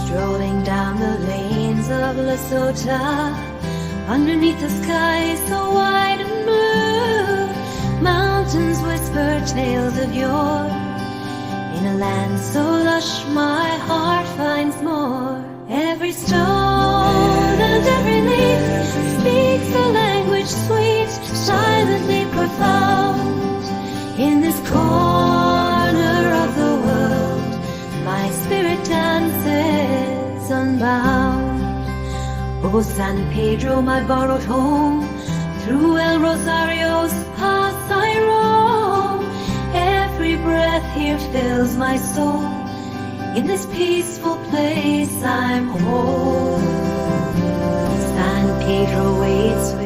strolling down the lanes of Lesotho, underneath the sky so wide and blue. Mountains whisper tales of yore, in a land so lush my heart finds more. Every stone and every leaf speaks a language sweet, silently profound. In this corner of the world, my spirit dances unbound. Oh, San Pedro, my borrowed home, through El Rosario's paths I roam. Every breath here fills my soul. In this peaceful place I'm home. San Pedro waits